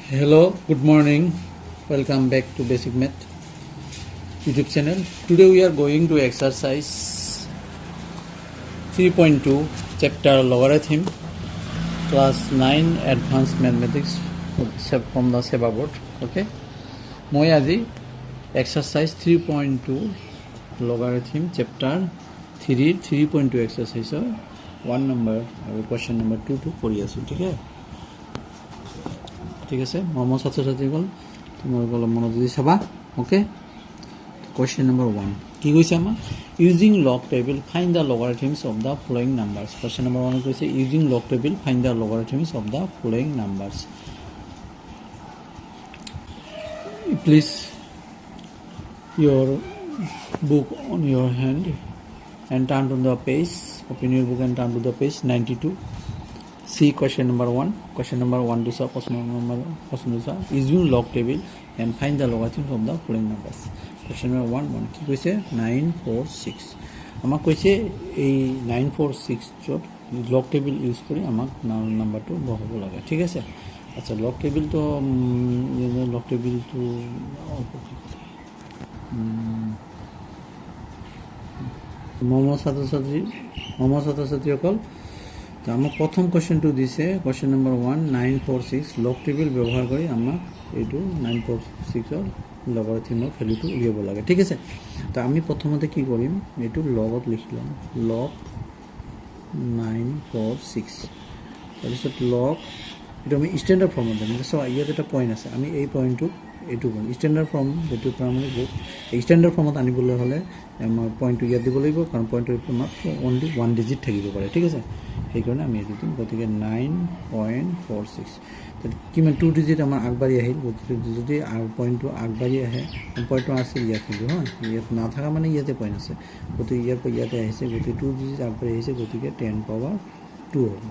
Hello, good morning. Welcome back to Basic Math YouTube channel. Today we are going to exercise 3.2 chapter logarithm class 9 advanced mathematics from the SEBA board. Okay. Moi aji exercise 3.2 logarithm chapter 3.2 exercise 1 number question number 2 to kori asu. Okay. ঠিক আছে মৰমৰ ছাত্ৰ-ছাত্ৰীসকল তোমালোকে মনোযোগ দি চাবা okay question number 1 কি কৈছে আমাৰ using log table find the logarithms of the following numbers question number 1 কৈছে using log table find the logarithms of the following numbers please your book on your hand and turn to the page open your book and turn to the page 92. See question number 1. Question number 1 to solve question number using log table and find the logarithms of the following numbers. Question number 1 কি কৈছে 946 আমাক কৈছে এই 946 যত log table use কৰি আমাক নাম্বাৰটো বহাব লাগে ঠিক আছে আচ্ছা log table তো log table তো মমো ছাত্ৰ-ছাত্ৰী অকল আমাক প্ৰথম কোৱেশ্চনটো দিছে কোৱেশ্চন নম্বৰ 1 946 লগ টেবল ব্যৱহাৰ কৰি আমাক এইটো 946 ৰ লগাৰিথমৰ ভ্যালুটো উলিয়াব লাগে ঠিক আছে তো আমি প্ৰথমতে কি কৰিম এইটো লগত লিখিলাম লগ 946 তাৰপিছত লগ এইটো আমি ষ্টেণ্ডাৰ্ড ফৰ্মত দিম সো ইয়াত এটা পইণ্ট আছে আমি এই পইণ্টটো এইটো কৰিম ষ্টেণ্ডাৰ্ড ফৰ্ম যেটো মানে ষ্টেণ্ডাৰ্ড ফৰ্মত আনিবলৈ হ'লে আমাৰ পইণ্টটো ইয়াত দিব লাগিব কাৰণ পইণ্টৰ মাত্ৰ অনলি 1 ডিজিট থাকিব পাৰে ঠিক আছে সেইকাৰণে আমি এইটো দিম গতিকে 9.46 কিমান 2 ডিজিট আমাৰ আগবাঢ়ি আহিল গতিকে যদি পইণ্টটো আগবাঢ়ি আহে পইণ্টটো আছে ইয়াত কিন্তু হা ইয়াত নাথাকা মানে ইয়াতে পইণ্ট আছে গতিকে ইয়াতে আহিছে গতিকে 2 ডিজিট আগবাঢ়ি আহিছে গতিকে 10 পাৱাৰ 2 হ'ব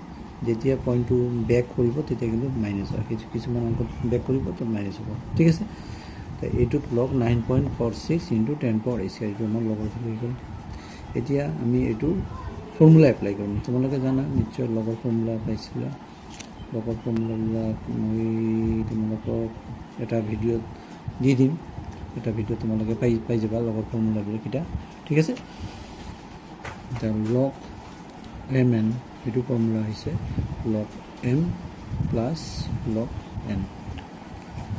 যেতিয়া পইণ্টটো বেক কৰিব তেতিয়া কিন্তু মাইনাছ হয় কিছুমান অংক বেক কৰিব তো মাইনাছ হ'ব ঠিক আছে তো এইটোত লগ 9.46 ইনটু 10 পাৱাৰ আছে এইটো আমাৰ লগৰ হৈ গ'ল এতিয়া আমি এইটো ফৰ্মুলা এপ্লাই কৰিম তোমালোকে জানা নিশ্চয় লগৰ ফৰ্মুলা পাইছিলা লগৰ ফৰ্মুলাবিলাক মই তোমালোকক এটা ভিডিঅ'ত দি দিম এটা ভিডিঅ' তোমালোকে পাই যাবা লগৰ ফৰ্মুলাবিলাক কিটা ঠিক আছে লগ m n এইটো ফৰ্মুলা হৈছে log m plus log n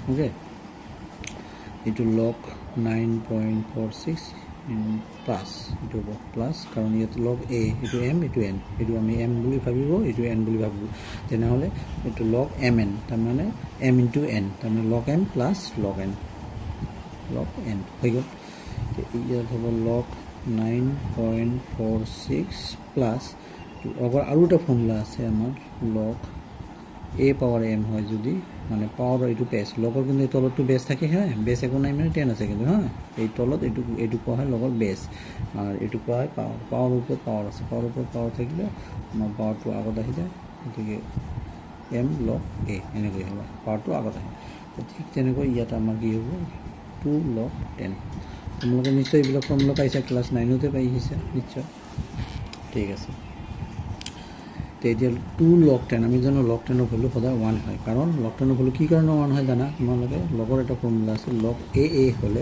okay এইটো log 9.46 প্লাস এইটো প্লাস কাৰণ ইয়াত log a এইটো m এইটো n এইটো আমি m বুলি ভাবিব এইটো n বুলি ভাবিব তেনেহলে এইটো log mn তাৰ মানে m into n তাৰ মানে log m plus log n হৈ গ'ল ইয়াত হ'ব log 9.46 প্লাস লগৰ আৰু এটা ফৰ্মুলা আছে আমাৰ log a পাৱাৰ m হয় যদি মানে পাৱাৰ এইটো বেস লগৰ কিন্তু এই তলতটো বেস থাকে হ্যাঁ বেস একো নাই মানে 10 আছে কিন্তু হ্যাঁ এই তলত এইটো কোৱা হয় লগৰ বেস আৰ এইটো কোৱা হয় পাৱাৰ ওপৰত পাৱাৰ আছে পাৱাৰ ওপৰত পাৱাৰ থাকিলে আমাৰ পাৱাৰটো আগত আহি যায় গতিকে m log a এনেকৈ হ'ব পাৱাৰটো আগত আহে ঠিক তেনেকৈ ইয়াত আমাৰ কি হ'ব 2 log 10 তোমালোকে নিশ্চয় এইবিলাক ফৰ্মুলা পাইছা ক্লাস 9 তে পাইছা নিশ্চয় ঠিক আছে তেতিয়াল 2 log 10 আমি জানো log 10 ৰ ভ্যালু সদায় 1 হয় কাৰণ log 10 ৰ ভ্যালু কি কাৰণে 1 হয় জানা তোমালোকে লগৰ এটা ফৰ্মুলা আছে log a হলে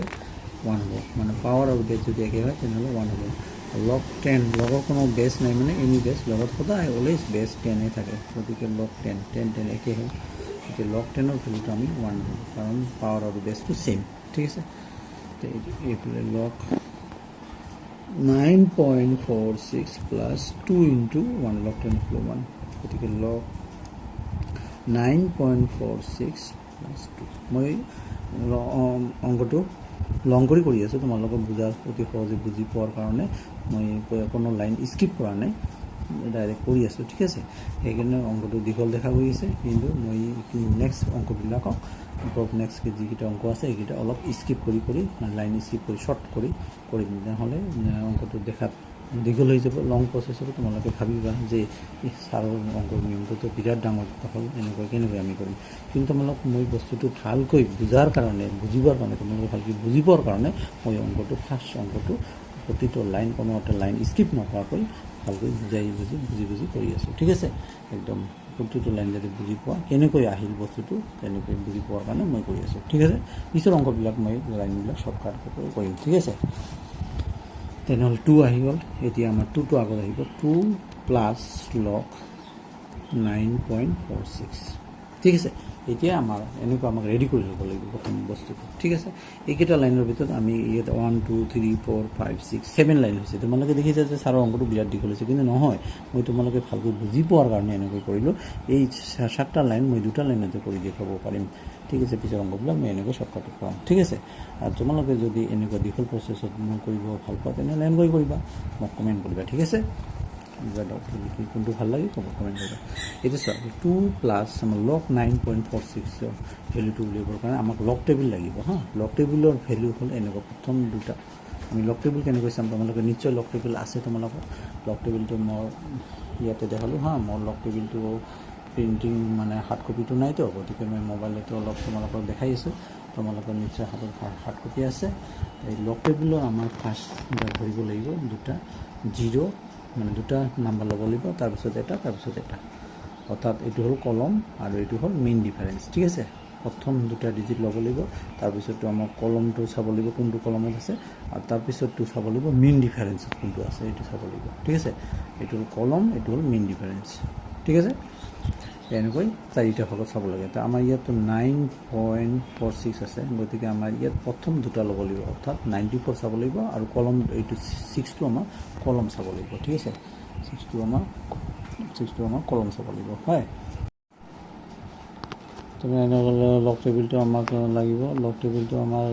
1 হ'ব মানে পাৱাৰ আৰু বেস যদি একে হয় তেনেহলে 1 হ'ব log 10 লগৰ কোনো বেস নাই মানে এনি বেস লগত সদায় অলৱেজ বেস 10 এ থাকে গতিকে log 10 একে হয় গতিকে log 10 ৰ ভ্যালুটো আমি 1 হ'ব কাৰণ পাৱাৰ আৰু বেসটো সেম ঠিক আছে তে এইফালে log 9.46 plus 2 into 1 log 10 plus 1 গতিকে log 9.46 plus 2 মই অংকটো লং কৰি আছো তোমালোকক বুজাৰ অতি সহজে বুজি পোৱাৰ কাৰণে মই কোনো লাইন স্কিপ কৰা নাই ডাইৰেক্ট কৰি আছো ঠিক আছে সেইকাৰণে অংকটো দীঘল দেখা গৈছে কিন্তু মই নেক্সট অংকবিলাকক নেক্সট কি যিটো অংক আছে এইটা অলপ স্কিপ কৰি লাইন স্কিপ কৰি শৰ্ট কৰি দিম নহলে অংকটো দেখাত দীঘল হৈ যাব লং প্ৰসেসৰ তোমালোকে ভাবিবা যে এই সাৰৰ অংকৰ নিয়মটো বিৰাট ডাঙৰ কথা হ'ল এনেকৈ কেনেকৈ আমি কৰিম কিন্তু তোমালোক মই বস্তুটো ভালকৈ বুজাৰ কাৰণে বুজিবৰ কাৰণে তোমালোকে ভালকৈ বুজিবৰ কাৰণে মই অংকটো ফাৰ্স্ট অংকটো প্ৰতিটো লাইন কোনো এটা লাইন স্কিপ নকৰাকৈ ভালকৈ বুজি কৰি আছো ঠিক আছে একদম প্ৰতিটো লাইন যাতে বুজি পোৱা কেনেকৈ আহিল বস্তুটো তেনেকৈ বুজি পোৱাৰ কাৰণে মই কৰি আছোঁ ঠিক আছে পিছৰ অংকবিলাক মই লাইনবিলাক শ্বৰ্টকাট কৰিম ঠিক আছে তেনেহ'লে 2 আহি গ'ল এতিয়া আমাৰ 2টো আগত আহিব 2 প্লাছ লগ 9.46 ঠিক আছে এতিয়া আমাৰ এনেকুৱা আমাক ৰেডি কৰি ল'ব লাগিব প্ৰথম বস্তুটো ঠিক আছে এইকেইটা লাইনৰ ভিতৰত আমি ইয়াত 1 2 3 4 5 6 7 লাইন হৈছে তোমালোকে দেখিছা যে ছাৰৰ অংকটো বিৰাট দীঘল হৈছে কিন্তু নহয় মই তোমালোকে ভালকৈ বুজি পোৱাৰ কাৰণে এনেকৈ কৰিলোঁ এই 7টা লাইন মই 2টা লাইনতে কৰি দেখুৱাব পাৰিম ঠিক আছে পিছৰ অংকবিলাক মই এনেকৈ শ্বৰ্টকাটত পাম ঠিক আছে আৰু তোমালোকে যদি এনেকুৱা দীঘল প্ৰচেছত মই কৰিব ভাল পোৱা তেনেহ'লে এনেকৈ কৰিবা মোক কমেণ্ট কৰিবা ঠিক আছে কোনটো ভাল লাগে কমেণ্ট কৰিবা এতিয়া চোৱা 2 প্লাছ আমাৰ লগ 9.46 ভেলুটো উলিয়াবৰ কাৰণে আমাক লগ টেবুল লাগিব হা লগ টেবুলৰ ভেলু হ'ল এনেকুৱা প্ৰথম দুটা আমি লগ টেবুল কেনেকৈ চাম তোমালোকে নিশ্চয় লগ টেবুল আছে তোমালোকৰ লগ টেবুলটো মই ইয়াতে দেখালোঁ হা মোৰ লগ টেবুলটো প্ৰিণ্টিং মানে হাৰ্ড কপিটো নাইতো গতিকে মই মোবাইলতো অলপ তোমালোকক দেখাই আছোঁ তোমালোকৰ নিশ্চয় হাতত হাৰ্ড কপি আছে এই লগ টেবুলৰ আমাৰ ফাৰ্ষ্ট ধৰিব লাগিব দুটা 0 মানে দুটা নাম্বাৰ ল'ব লাগিব তাৰপিছত এটা অৰ্থাৎ এইটো হ'ল কলম আৰু এইটো হ'ল মেইন ডিফাৰেঞ্চ ঠিক আছে প্ৰথম দুটা ডিজিট ল'ব লাগিব তাৰপিছতটো আমাৰ কলমটো চাব লাগিব কোনটো কলমত আছে আৰু তাৰপিছতটো চাব লাগিব মেইন ডিফাৰেঞ্চ কোনটো আছে এইটো চাব লাগিব ঠিক আছে এইটো হ'ল কলম এইটো হ'ল মেইন ডিফাৰেঞ্চ ঠিক আছে এনেকৈ চাৰিটা ভাগত চাব লাগে তো আমাৰ ইয়াততো 9.46 আছে গতিকে আমাৰ ইয়াত প্ৰথম দুটা ল'ব লাগিব অৰ্থাৎ 94 চাব লাগিব আৰু কলম এইটো 6টো আমাৰ কলম চাব লাগিব ঠিক আছে 6টো আমাৰ কলম চাব লাগিব হয় তুমি এনেকৈ লগ টেবুলটো আমাক লাগিব লগ টেবুলটো আমাৰ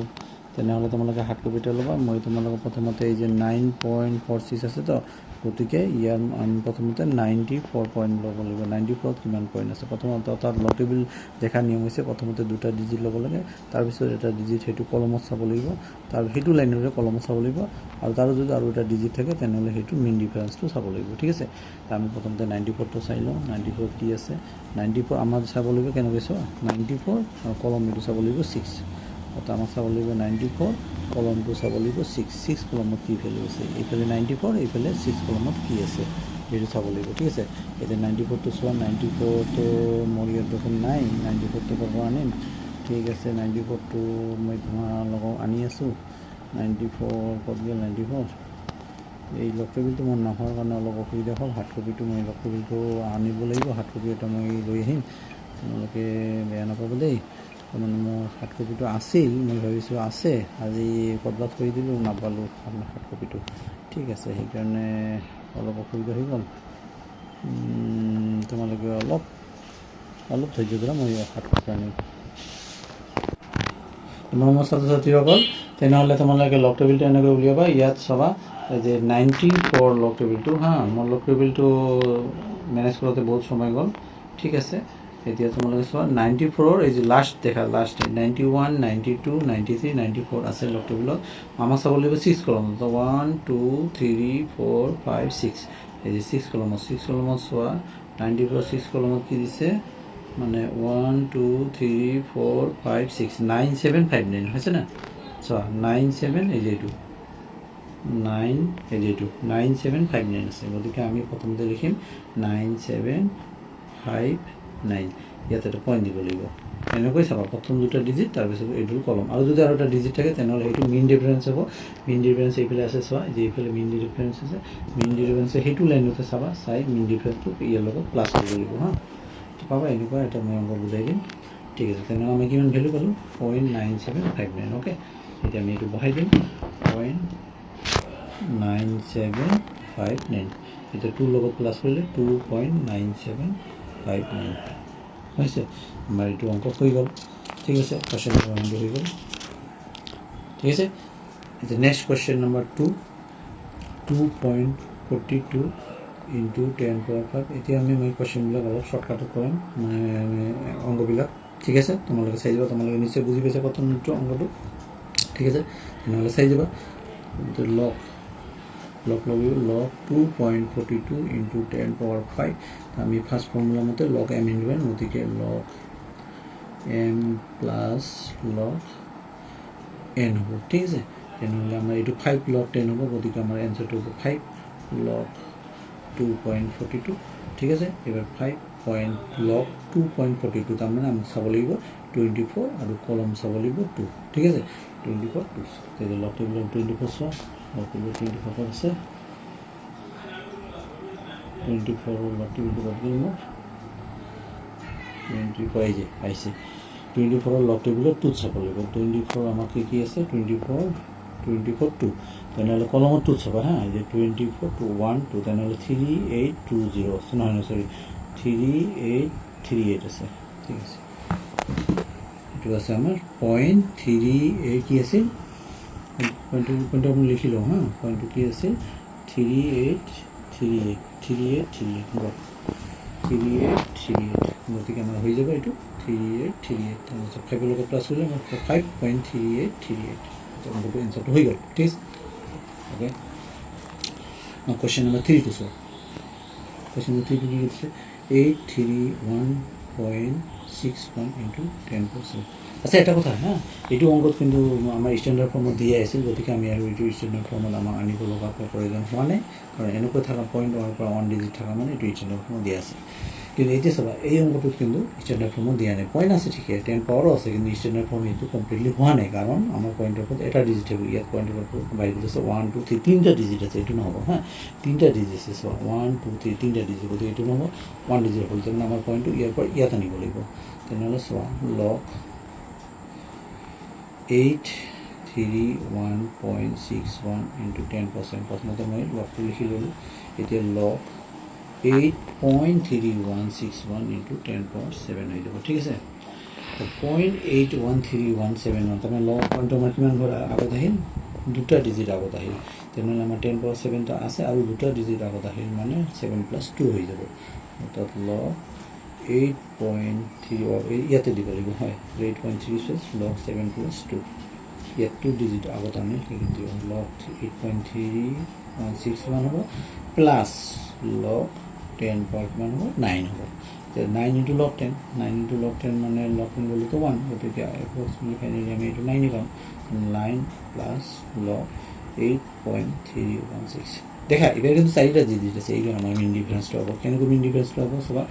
তেনেহ'লে তোমালোকে হাৰ্ড কপিটো ল'বা মই তোমালোকক প্ৰথমতে এই যে 9.46 আছে তো গতিকে ইয়াৰ আমি প্ৰথমতে 94 পইণ্ট ল'ব লাগিব 94ত কিমান পইণ্ট আছে প্ৰথমতে অৰ্থাৎ লগ টেবুল দেখাৰ নিয়ম হৈছে প্ৰথমতে দুটা ডিজিট ল'ব লাগে তাৰপিছত এটা ডিজিট সেইটো কলমত চাব লাগিব তাৰ সেইটো লাইনৰে কলমত চাব লাগিব আৰু তাৰো যদি আৰু এটা ডিজিট থাকে তেনেহ'লে সেইটো মেইন ডিফাৰেঞ্চটো চাব লাগিব ঠিক আছে আমি প্ৰথমতে 94টো চাই লওঁ 94 কি আছে 94 আমাৰ চাব লাগিব কেনেকৈ চোৱা 94 আৰু কলম এইটো চাব লাগিব 6 অৰ্থাৎ আমাক চাব লাগিব 94 কলমটো চাব লাগিব 6 কলমত কি ভেলু আছে এইফালে 94 এইফালে 6 কলমত কি আছে সেইটো চাব লাগিব ঠিক আছে এতিয়া 94টো চোৱা 94টো মোৰ ইয়াত দেখোন নাই 94টো ক'ব আনিম ঠিক আছে 94টো মই তোমালোকক আনি আছোঁ 94 ক'ত গ'ল 94 এই লগ টেবুলটো মোৰ নোহোৱাৰ কাৰণে অলপ অসুবিধা হ'ল হাৰ্ড কপিটো মই লগ টেবুলটো আনিব লাগিব হাৰ্ড কপি এটা মই লৈ আহিম তোমালোকে বেয়া নাপাব দেই মানে মোৰ হাৰ্ড কপিটো আছিল মই ভাবিছোঁ আছে আজি ক'ৰবাত থৈ দিলোঁ নাপালোঁ আপোনাৰ হাৰ্ড কপিটো ঠিক আছে সেইকাৰণে অলপ অসুবিধা হৈ গ'ল তোমালোকে অলপ ধৈৰ্য ধৰা মই হাৰ্ড কপি আনিম নমস্কাৰ ছাত্ৰ ছাত্ৰীসকল তেনেহ'লে তোমালোকে লগ টেবুলটো এনেকৈ উলিয়াবা ইয়াত চাবা যে 94 লগ টেবুলটো হা মোৰ লগ টেবুলটো মেনেজ কৰোঁতে বহুত সময় গ'ল ঠিক আছে এতিয়া তোমালোকে চোৱা 94 এই যে লাষ্ট দেখা লাষ্ট 91 92 93 94 আছে লগ টেবুলত আমাক চাব লাগিব 6 কলমত 1 2 3 4 5 6 এই যে 6 কলমত চোৱা 94 6 কলমত কি দিছে মানে 1 2 3 4 5 6 9 7 5 9 হৈছে না চোৱা 9 7 এই যে এইটো 9 এই যে এইটো 9 7 5 9 আছে গতিকে আমি প্ৰথমতে লিখিম 9 7 5 9 ইয়াতে এটা পইণ্ট দিব লাগিব এনেকৈ চাবা প্ৰথম দুটা ডিজিট তাৰপিছত এইটো কলম আৰু যদি আৰু এটা ডিজিট থাকে তেনেহ'লে সেইটো মেইন ডিফাৰেঞ্চ হ'ব মেইন ডিফাৰেঞ্চ এইফালে আছে চোৱা যে এইফালে মেইন ডিফাৰেঞ্চ আছে মেইন ডিফাৰেঞ্চে সেইটো লাইনতে চাবা চাই মেইন ডিফাৰেঞ্চটো ইয়াৰ লগত প্লাছ কৰিব লাগিব হা পাবা এনেকুৱা এটা মই অংক বুজাই দিম ঠিক আছে তেনেহ'লে আমি কিমান ভেলু পালোঁ 0.9759 অ'কে এতিয়া আমি এইটো বহাই দিম 0.9759 এতিয়া 2 লগত প্লাছ কৰিলে 2.9759 হৈছে আমাৰ এইটো অংক হৈ গ'ল ঠিক আছে কুৱেশ্যন নম্বৰ 1 হৈ গ'ল ঠিক আছে এতিয়া নেক্সট কুৱেশ্যন নম্বৰ 2.42 into 10 এতিয়া আমি কুৱেশ্যনবিলাক অলপ শ্বৰ্টকাটত কৰিম মানে অংকবিলাক ঠিক আছে তোমালোকে চাই যাবা তোমালোকে নিশ্চয় বুজি পাইছা প্ৰথম অংকটো ঠিক আছে তেনেহ'লে চাই যাবা লগ 2.42 into 10 power 5 আমি ফাৰ্ষ্ট ফৰ্মুলা মতে লগ m into n গতিকে লগ m প্লাছ লগ n হ'ব ঠিক আছে তেনেহ'লে আমাৰ এইটো 5 লগ 10 হ'ব গতিকে আমাৰ এনচাৰটো হ'ব 5 লগ 2.42 ঠিক আছে এবাৰ 5 পইণ্ট লগ 2.42 তাৰমানে আমি চাব লাগিব 24 আৰু কলম চাব লাগিব 2 ঠিক আছে 24 2 তেতিয়া লগ টেবুল 24 চোৱা লগ টেবুল 24 আছে 24 লগ টেবুলটো বাদ দিম মই 24 এই যে আহিছে 24 লগ টেবুলত 2 চাব লাগিব 24 আমাৰ কি আছে 24 2 তেনেহ'লে কলমত 2 চাবা হা এই যে 24 2 1 2 তেনেহ'লে 3820 নহয় সৰি 3838 আছে ঠিক আছে এইটো আছে আমাৰ 0.38 কি আছিল পইণ্টটো আমি লিখি লওঁ হা পইণ্টটো কি আছিল 3838 গতিকে আমাৰ হৈ যাব এইটো 3838 তাৰপিছত 5 লগত প্লাছ কৰিলে আমাৰ 5.3838 অংকটো এনচাৰটো হৈ গ'ল ঠিক আছে ওকে কুৱেশ্যন নম্বৰ 3 টো চাওঁ কুৱেশ্যন নম্বৰ 3 টো কি কৈছে 831.61 into 10%. আচ্ছা এটা কথা হা এইটো অংকত কিন্তু আমাৰ ষ্টেণ্ডাৰ্ড ফৰ্মত দিয়া আছিল গতিকে আমি আৰু এইটো ষ্টেণ্ডাৰ্ড ফৰ্মত আমাৰ আনিব লগা প্ৰয়োজন হোৱা নাই কাৰণ এনেকৈ থকা পইণ্ট পৰা 1 ডিজিট থকা মানে এইটো ষ্টেণ্ডাৰ্ড ফৰ্মত দিয়া আছে কিন্তু এতিয়া চাবা এই অংকটোত কিন্তু ষ্টেণ্ডাৰ্ড ফৰ্মত দিয়া নাই পইণ্ট আছে ঠিকে 10 পাৱাৰো আছে কিন্তু ষ্টেণ্ডাৰ্ড ফৰ্ম এইটো কমপ্লিটলি হোৱা নাই কাৰণ আমাৰ পইণ্টৰ ওপৰত এটা ডিজিট হ'ব ইয়াত পইণ্টৰ ওপৰত বাহিৰত আছে 1 2 3 তিনিটা ডিজিট আছে এইটো নহ'ব হা তিনিটা ডিজিট আছে চোৱা 1 2 3 তিনিটা ডিজিট গতিকে এইটো নহ'ব 1 ডিজিট হ'ল তেনে আমাৰ পইণ্টটো ইয়াৰ পৰা ইয়াত আনিব লাগিব তেনেহ'লে চোৱা লগ 831.61 into 10% প্ৰথমতে মই লগটো লিখি ল'লোঁ এতিয়া লগ 8.3161 into 10.7 হৈ যাব ঠিক আছে তো 0.81317 তাৰমানে লগ পইণ্টটো আমাৰ কিমান ঘৰ আগত আহিল দুটা ডিজিট আগত আহিল তেনেহ'লে আমাৰ 10.7টা আছে আৰু দুটা ডিজিট আগত আহিল মানে 7 + 2 হৈ যাব অৰ্থাৎ লগ 8.3 ইয়াতে দিব লাগিব হয় 8.3 লগ 7 + 2 ইয়াত 2 ডিজিট আগত আনিল কিন্তু লগ 8.3161 হ'ব প্লাছ লগ 10 কিমান হ'ব 9 হ'ব 9 into log 10 9 into log 10 মানে log 10 বলি তো 1 গতিকে approximately ফাইনালি আমি এইটো 9 পাম 9 প্লাছ log 8.316 দেখা এবাৰ কিন্তু চাৰিটা ডিজিট আছে এইটো আমাৰ মিন ডিফাৰেন্সটো হ'ব কেনেকৈ মিন ডিফাৰেন্সটো হ'ব চবা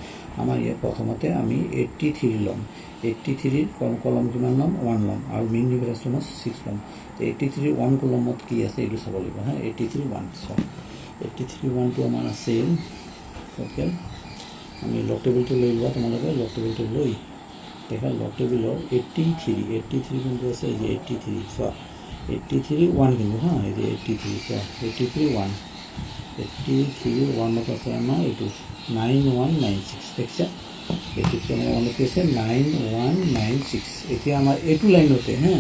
আমাৰ ইয়াত প্ৰথমতে আমি 83 ল'ম 83 কলম কিমান ল'ম 1 ল'ম আৰু মিন ডিফাৰেন্সটো মই 6 ল'ম 83 1 কলমত কি আছে এইটো চাব লাগিব হা 83 1 সব 83 1 টো আমাৰ আছে ওকে আমি লগ টেবুলটো লৈ লোৱা তোমালোকে লগ টেবুলটো লৈ দেখা লগ টেবুলৰ 83 কিন্তু আছে এই যে 83 চোৱা 83 1 কিন্তু হা এই যে 83 চোৱা 83 1 1ত আছে আমাৰ এইটো 9196 দেখিছা 83 1ত আছে 9196 এতিয়া আমাৰ এইটো লাইনতে হা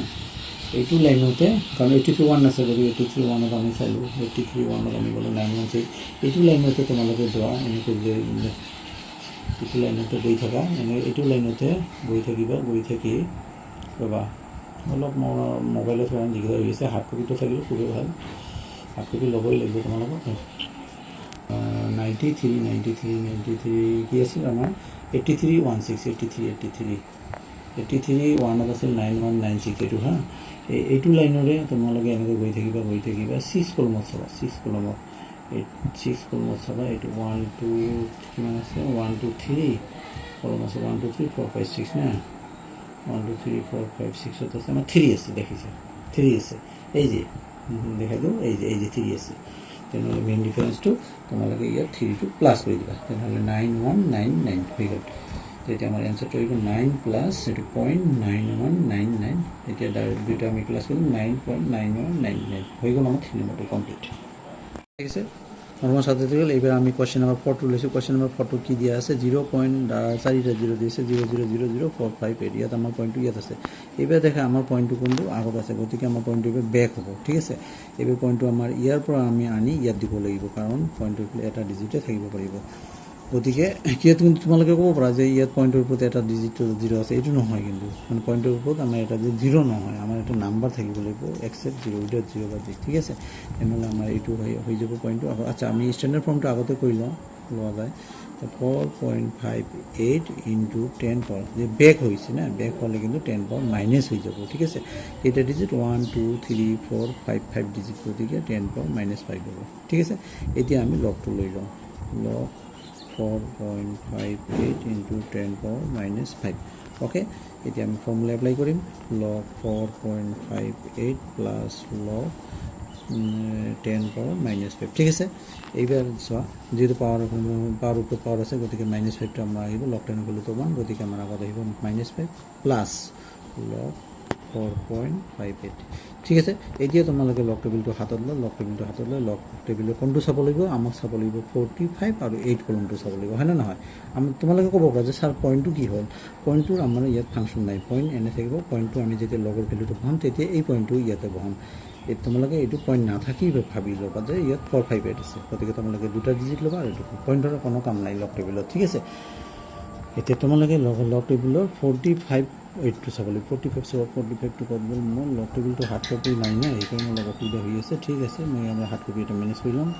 এইটো লাইনতে কাৰণ 83 1 আছে যদি 83 1ত আমি চালোঁ 83 1ত আমি গ'লোঁ 916 এইটো লাইনতে তোমালোকে যোৱা এনেকৈ যে এইটো লাইনতে গৈ থাকা এনে এইটো লাইনতে গৈ থাকিবা গৈ থাকি ৰ'বা অলপ মোবাইলত যিকেইটা হৈ আছে হাৰ্ড কপিটো থাকিলে খুবেই ভাল হাৰ্ড কপি ল'বই লাগিব তোমালোকক 93 কি আছিল আমাৰ 83 1ত আছিল 9196 এইটো হা এইটো লাইনৰে তোমালোকে এনেকৈ গৈ থাকিবা 6 কলমত চাবা 6 কলমত 6 কলমত চাবা এইটো 1 2 কিমান আছে 1 2 3 কলম আছে 1 2 3 4 5 6 না 1 2 3 4 5 6 আছে আমাৰ 3 আছে দেখিছে 3 আছে এই যে দেখা দিওঁ এই যে 3 আছে তেনেহ'লে মেইন ডিফাৰেন্সটো তোমালোকে ইয়াত 3টো প্লাছ কৰি দিবা তেনেহ'লে 9199 হৈ গ'ল তেতিয়া আমাৰ এনচাৰটো হৈ গ'ল 9 প্লাছ এইটো 0.9199 এতিয়া দুইটা আমি প্লাছ কৰিম 9.9199 হৈ গ'ল আমাৰ 3 নম্বৰটো কমপ্লিট ঠিক আছে নৰ্মাল সাথে গেল এবার আমি কোশ্চেন নাম্বার 4 টু লৈছো কোশ্চেন নাম্বার 4 টু কি দিয়া আছে 0.4টা 0 দিছে 0.0000458 ইয়াত আমাৰ পইণ্টটো ইয়াত আছে এবাৰ দেখা আমাৰ পইণ্টটো কোনটো আগত আছে গতিকে আমাৰ পইণ্টটো এবাৰ ব্যাক হ'ব ঠিক আছে এবাৰ পইণ্টটো আমাৰ ইয়াৰ পৰা আমি আনি ইয়াত দিব লাগিব কাৰণ পইণ্টটো এটা ডিজিটে থাকিব পাৰিব গতিকে কিয় তোমালোকে ক'ব পাৰা যে ইয়াত পইণ্টৰ ওপৰত এটা ডিজিট 0 আছে এইটো নহয় কিন্তু মানে পইণ্টৰ ওপৰত আমাৰ এটা যে 0 নহয় আমাৰ এটা নাম্বাৰ থাকিব লাগিব এক্সেপ্ট 0 বা ঠিক আছে তেনেহ'লে আমাৰ এইটো হৈ যাব পইণ্টটো আচ্ছা আমি ষ্টেণ্ডাৰ্ড ফৰ্মটো আগতে কৰি লোৱা যায় 4.58 into 10 পাৱাৰ যে ব্যাক হৈছে না ব্যাক হ'লে কিন্তু 10 পাৱাৰ মাইনাছ হৈ যাব ঠিক আছে এটা ডিজিট 1 2 3 4 5 5 ডিজিট গতিকে 10 পাৱাৰ -5 হ'ব ঠিক আছে এতিয়া আমি লগটো লৈ লওঁ লগ 4.58 ইনটু 10 পাৱাৰ মাইনাছ 5 ওকে এতিয়া আমি ফৰ্মুলা এপ্লাই কৰিম log 4.58 plus log 10 power minus 5 ঠিক আছে এইবাৰ চোৱা যেহেতু পাৱাৰ ওপৰত পাৱাৰ আছে গতিকে মাইনাছ 5টো আমাৰ আহিব log 10 ভেলুটো 1 গতিকে আমাৰ আগত আহিব মাইনাছ 5 প্লাছ log 4.58 ঠিক আছে এতিয়া তোমালোকে লগ টেবিলটো হাতত লৈ লগ টেবিলৰ কোনটো চাব লাগিব আমাক চাব লাগিব 45 আৰু 8 কলমটো চাব লাগিব হয় না নহয় তোমালোকে ক'ব পাৰা যে স্যাৰ পইণ্টটো কি হ'ল পইণ্টটোৰ আমাৰ ইয়াত ফাংচন নাই পইণ্ট এনে থাকিব পইণ্টটো আমি যেতিয়া লগৰ ভেলুটো বহাম তেতিয়া এই পইণ্টটো ইয়াতে বহাম তোমালোকে এইটো পইণ্ট নাথাকি ভাবি ল'বা যে ইয়াত 458 আছে গতিকে তোমালোকে দুটা ডিজিট ল'বা আৰু এইটো পইণ্টৰ কোনো কাম নাই লগ টেবিলত ঠিক আছে এতিয়া তোমালোকে লগ টেবিলৰ 45 8টো চাব লাগিব 45 চাব 45টো ক'ত গ'ল মোৰ লগ টেবিলটো হাৰ্ড কপি নাই না সেইকাৰণে মোৰ লগত অসুবিধা হৈ আছে ঠিক আছে মই আমাৰ হাৰ্ড কপি এটা মেনেজ কৰি ল'ম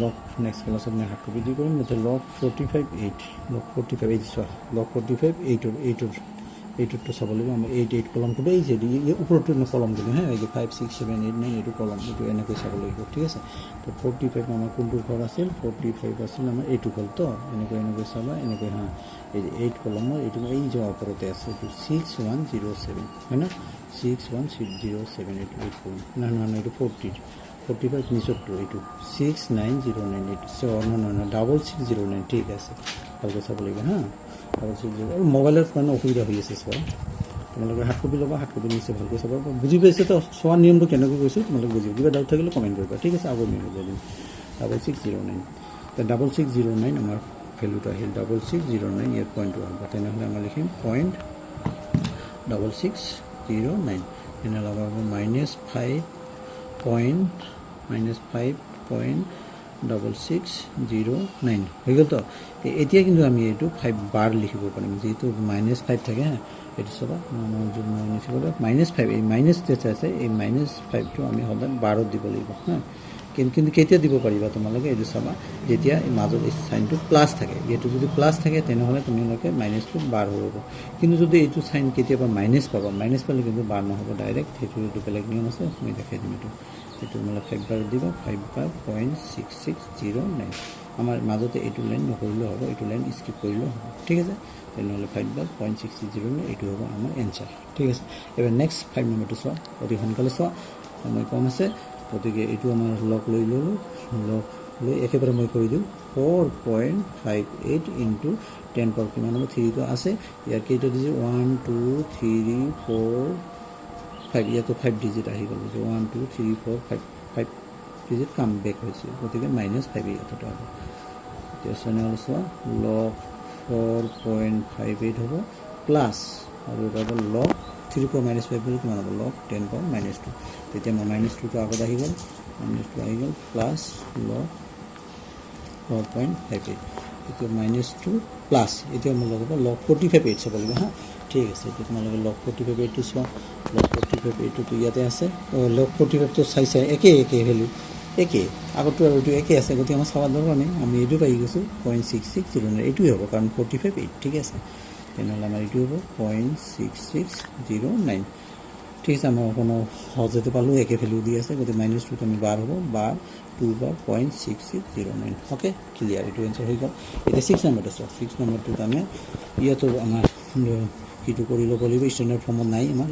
লগ নেক্সট ক্লাছত মই হাৰ্ড কপি দি কৰিম এতিয়া লগ 45 8 লগ 45 8 চোৱা লগ 45 8টো চাব লাগিব আমাৰ 8 কলমটো এই যে ওপৰটো কলম দিলোঁ হা এই যে 5 6 7 8 9 এইটো কলম এইটো এনেকৈ চাব লাগিব ঠিক আছে তো 45 আমাৰ কোনটো ঘৰ আছিল 45 আছিল আমাৰ এইটো ঘৰ তো এনেকৈ চাবা এনেকৈ হা এই যে 8 কলমৰ এইটো এই যে ওপৰতে আছে এইটো 6107 হয় না 6107 এইটো 8 কলম না এইটো 45 নিচৰটো এইটো 6909 এইটো না 6609 ঠিক আছে ভালকৈ চাব লাগিব হা আৰু মোবাইলৰ কাৰণে অসুবিধা হৈ আছে চোৱা তোমালোকে হাৰ্ড কপি ল'বা হাৰ্ড কপি নিশ্চয় ভালকৈ চাবা বুজি পাইছে তো চোৱা নিয়মটো কেনেকৈ কৈছোঁ তোমালোকে বুজি কিবা ডাউট থাকিলে কমেণ্ট কৰিবা ঠিক আছে আগৰ নিয়ম বুজাই দিম 6609 তো 6609 আমাৰ ভেলুটো আহিল 6609 ইয়াত পইণ্টটো আহিব তেনেহ'লে আমাৰ লিখিম পইণ্ট 6609 তেনেহ'লে লগাব -5.6609 হৈ গ'ল তো এতিয়া কিন্তু আমি এইটো 5 বাৰ লিখিব পাৰিম যেহেতু -5 থাকে হা এইটো চাবা -5 এই মাইনাছ যেটা আছে এই -5টো আমি সদায় বাৰত দিব লাগিব হা কিন্তু কেতিয়া দিব পাৰিবা তোমালোকে এইটো চাবা যেতিয়া এই মাজত এই চাইনটো প্লাছ থাকে এইটো যদি প্লাছ থাকে তেনেহ'লে তোমালোকে মাইনাছটো বাৰ হ'ব কিন্তু যদি এইটো চাইন কেতিয়াবা মাইনাছ পাবা মাইনাছ পালে কিন্তু বাৰ নহ'ব ডাইৰেক্ট সেইটো বেলেগ নিয়ম আছে মই দেখাই দিম এইটো তোমালোকে 5 বাৰ দিবা 5 বাৰ .6609 আমাৰ মাজতে এইটো লাইন নকৰিলেও হ'ব এইটো লাইন স্কিপ কৰিলেও হ'ব ঠিক আছে তেনেহ'লে 5 বাৰ .6609 এইটো হ'ব আমাৰ এনচাৰ ঠিক আছে এবাৰ নেক্সট 5 নম্বৰটো চোৱা অতি সোনকালে চোৱা সময় কম আছে গতিকে এইটো আমাৰ লগ লৈ ল'লোঁ লগ লৈ একেবাৰে মই কৰি দিওঁ 4.58 ইনটু 10 পাৱাৰ কিমান হ'ব 3টো আছে ইয়াৰ কেইটা ডিজিট 1 2 3 4 5 ইয়াতো 5 ডিজিট আহি গ'ল 1 2 3 4 5 ডিজিট কাম বেক হৈছে গতিকে -5 ইয়াতে হ'ব এতিয়া তেনেহ'লে চোৱা লগ 4.58 হ'ব প্লাছ আৰু এটা হ'ব লগ 3 পাৱাৰ -5 বুলি কিমান হ'ব লগ 10 পাৱাৰ -2 তেতিয়া মই -2টো আগত আহি গ'ল -2 আহি গ'ল প্লাছ লগ 4.58 এতিয়া -2 প্লাছ এতিয়া মই লগাব লগ 45 8 চাব লাগিব হা ঠিক আছে এতিয়া তোমালোকে লগ 45 8টো চোৱা লগ 45 8টো ইয়াতে আছে লগ 45টো চাই একে ভেলু একে আগতো আৰু এইটো একে আছে গতিকে আমাৰ চাৱাৰ দৰকাৰ নাই আমি এইটো পাই গৈছোঁ .6609 এইটোৱে হ'ব কাৰণ 45 8 ঠিক আছে তেনেহ'লে আমাৰ এইটো হ'ব .6609 ঠিক আছে আমাৰ কোনো সহজতে পালোঁ একে ভেলু দি আছে গতিকে -2টো আমি বাৰ হ'ব বাৰ 2 বাৰ .6609 অ'কে ক্লিয়াৰ এইটো এনচাৰ হৈ গ'ল এতিয়া 6 নম্বৰটো চোৱা 6 নম্বৰটোত আমি ইয়াতো আমাৰ কিটো কৰি ল'ব লাগিব ষ্টেণ্ডাৰ্ড ফৰ্মত নাই আমাৰ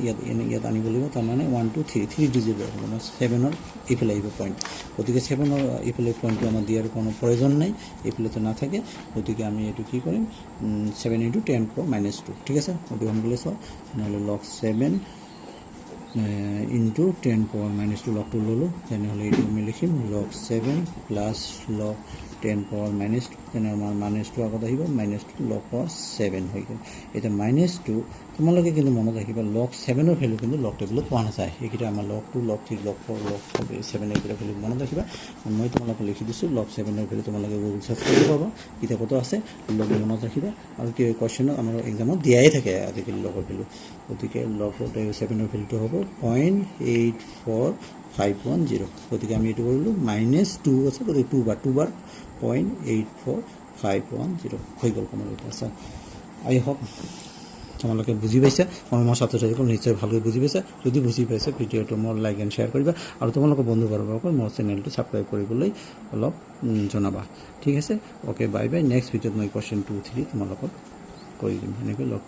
ইয়াত আনিব লাগিব তাৰমানে 1 2 3 ডিজিট হ'ব 7ৰ এইফালে আহিব পইণ্ট গতিকে 7ৰ এইফালে পইণ্টটো আমাৰ দিয়াৰ কোনো প্ৰয়োজন নাই এইফালেতো নাথাকে গতিকে আমি এইটো কি কৰিম 7 ইনটু 10 পাৱাৰ -2 ঠিক আছে অতি সোনকালে চোৱা নহ'লে লগ 7 ইনটু 10 পাৱাৰ -2 লগটো ল'লোঁ তেনেহ'লে এইটো আমি লিখিম লগ 7 প্লাছ লগ 10 পাৱাৰ -2 তেনেহ'লে আমাৰ -2 আগত আহিব -2 লগ পাৱাৰ 7 হৈ গ'ল এতিয়া -2 তোমালোকে কিন্তু মনত ৰাখিবা লগ 7ৰ ভেলু কিন্তু লগ টেবুলত পোৱা নাযায় এইকেইটা আমাৰ লগ 2 লগ 3 লগ 4 লগ 7 এইকেইটা ভেলু মনত ৰাখিবা মই তোমালোকক লিখি দিছোঁ লগ 7ৰ ভেলু তোমালোকে গুগল চাৰ্চ কৰিব পাবা কিতাপতো আছে লগ মনত ৰাখিবা আৰু কি কুৱেশ্যনত আমাৰ এক্সামত দিয়াই থাকে আজিকালি লগৰ ভেলু গতিকে লগ 7ৰ ভেলুটো হ'ব .84510 গতিকে আমি এইটো কৰিলোঁ -2 আছে গতিকে 2 বাৰ .84510 হৈ গ'ল তোমালোকে আচ্ছা আই হোপ তোমালোকে বুজি পাইছা মই ছাত্ৰ ছাত্ৰীসকল নিশ্চয় ভালকৈ বুজি পাইছা যদি বুজি পাইছা ভিডিঅ'টো মোৰ লাইক এণ্ড শ্বেয়াৰ কৰিবা আৰু তোমালোকৰ বন্ধুবৰ্গসকল মোৰ চেনেলটো ছাবস্ক্ৰাইব কৰিবলৈ অলপ জনাবা ঠিক আছে অ'কে বাই বাই নেক্সট ভিডিঅ'ত মই কুৱেশ্যন 2, 3 তোমালোকক কৰি দিম এনেকৈ লগ